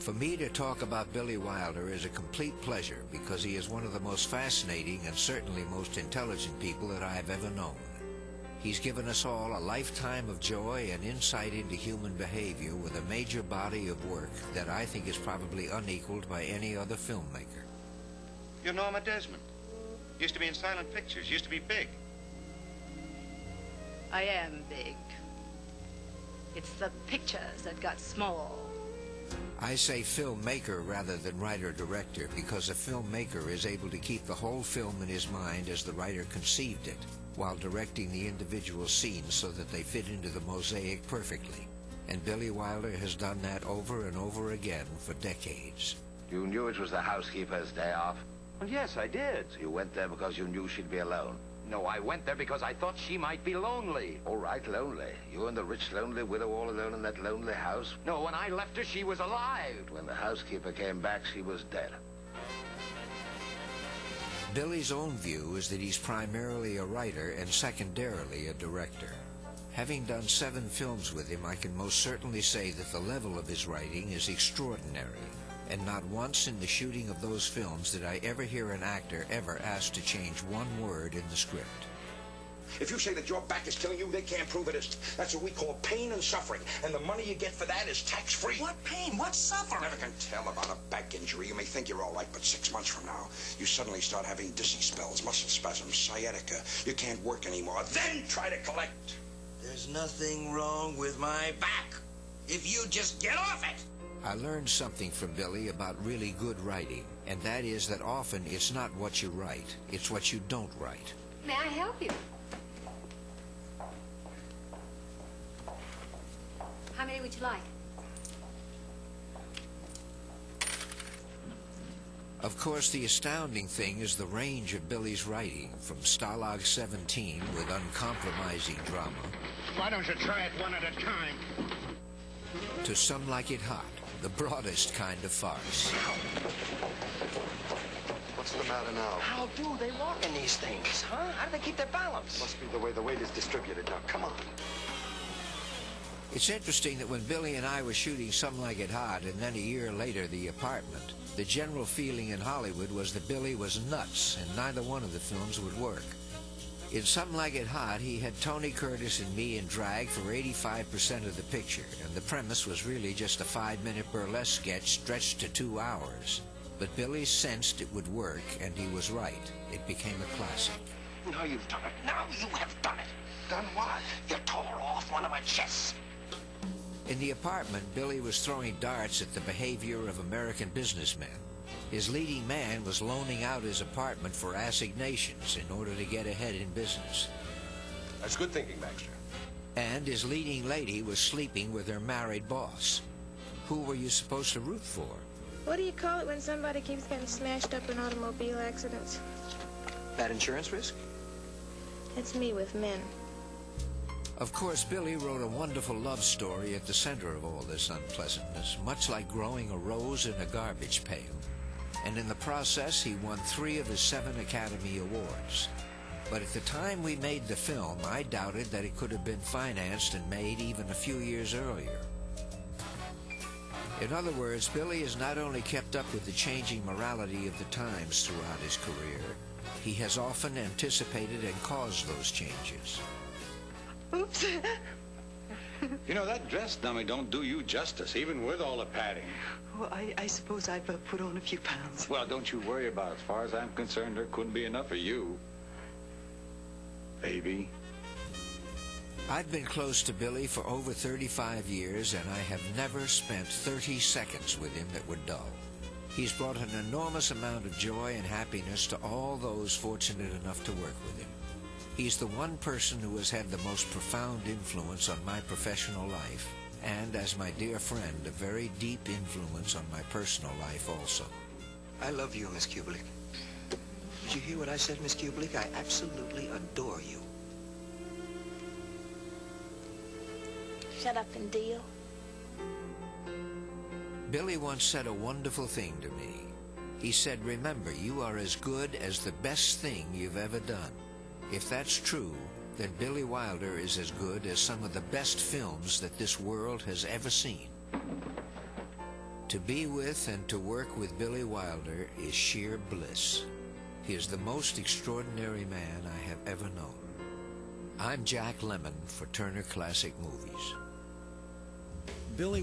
For me to talk about Billy Wilder is a complete pleasure because he is one of the most fascinating and certainly most intelligent people that I have ever known. He's given us all a lifetime of joy and insight into human behavior with a major body of work that I think is probably unequaled by any other filmmaker. You're Norma Desmond. Used to be in silent pictures, used to be big. I am big. It's the pictures that got small. I say filmmaker rather than writer-director because a filmmaker is able to keep the whole film in his mind as the writer conceived it, while directing the individual scenes so that they fit into the mosaic perfectly. And Billy Wilder has done that over and over again for decades. You knew it was the housekeeper's day off? Well, yes, I did. So you went there because you knew she'd be alone? No, I went there because I thought she might be lonely. All right, lonely. You and the rich, lonely widow all alone in that lonely house? No, when I left her, she was alive. When the housekeeper came back, she was dead. Billy's own view is that he's primarily a writer and secondarily a director. Having done 7 films with him, I can most certainly say that the level of his writing is extraordinary. And not once in the shooting of those films did I ever hear an actor ever asked to change one word in the script. If you say that your back is killing you, they can't prove it is. That's what we call pain and suffering. And the money you get for that is tax-free. What pain? What suffering? Never can tell about a back injury. You may think you're all right, but 6 months from now, you suddenly start having dizzy spells, muscle spasms, sciatica. You can't work anymore. Then try to collect. There's nothing wrong with my back. If you just get off it. I learned something from Billy about really good writing, and that is that often it's not what you write, it's what you don't write. May I help you? How many would you like? Of course, the astounding thing is the range of Billy's writing, from Stalag 17 with uncompromising drama. Why don't you try it one at a time? To Some Like It Hot, the broadest kind of farce. What's the matter now? How do they walk in these things, huh? How do they keep their balance? Must be the way the weight is distributed. Now, come on. It's interesting that when Billy and I were shooting Some Like It Hot and then a year later The Apartment, the general feeling in Hollywood was that Billy was nuts and neither one of the films would work. In Some Like It Hot, he had Tony Curtis and me in drag for 85% of the picture, and the premise was really just a 5-minute burlesque sketch stretched to 2 hours. But Billy sensed it would work, and he was right. It became a classic. Now you've done it. Now you have done it. Done what? You tore off one of my chests. In The Apartment, Billy was throwing darts at the behavior of American businessmen. His leading man was loaning out his apartment for assignations in order to get ahead in business. That's good thinking, Baxter. And his leading lady was sleeping with her married boss. Who were you supposed to root for? What do you call it when somebody keeps getting smashed up in automobile accidents? Bad insurance risk? It's me with men. Of course, Billy wrote a wonderful love story at the center of all this unpleasantness, much like growing a rose in a garbage pail. And in the process, he won 3 of his 7 Academy Awards. But at the time we made the film, I doubted that it could have been financed and made even a few years earlier. In other words, Billy has not only kept up with the changing morality of the times throughout his career, he has often anticipated and caused those changes. Oops. You know, that dress dummy don't do you justice, even with all the padding. Well, I suppose I've put on a few pounds. Well, don't you worry about it. As far as I'm concerned, there couldn't be enough for you. Baby. I've been close to Billy for over 35 years, and I have never spent 30 seconds with him that were dull. He's brought an enormous amount of joy and happiness to all those fortunate enough to work with him. He's the one person who has had the most profound influence on my professional life, and as my dear friend, a very deep influence on my personal life also. I love you, Miss Kubelik. Did you hear what I said, Miss Kubelik? I absolutely adore you. Shut up and deal. Billy once said a wonderful thing to me. He said, "Remember, you are as good as the best thing you've ever done." If that's true, then Billy Wilder is as good as some of the best films that this world has ever seen. To be with and to work with Billy Wilder is sheer bliss. He is the most extraordinary man I have ever known. I'm Jack Lemmon for Turner Classic Movies. Billy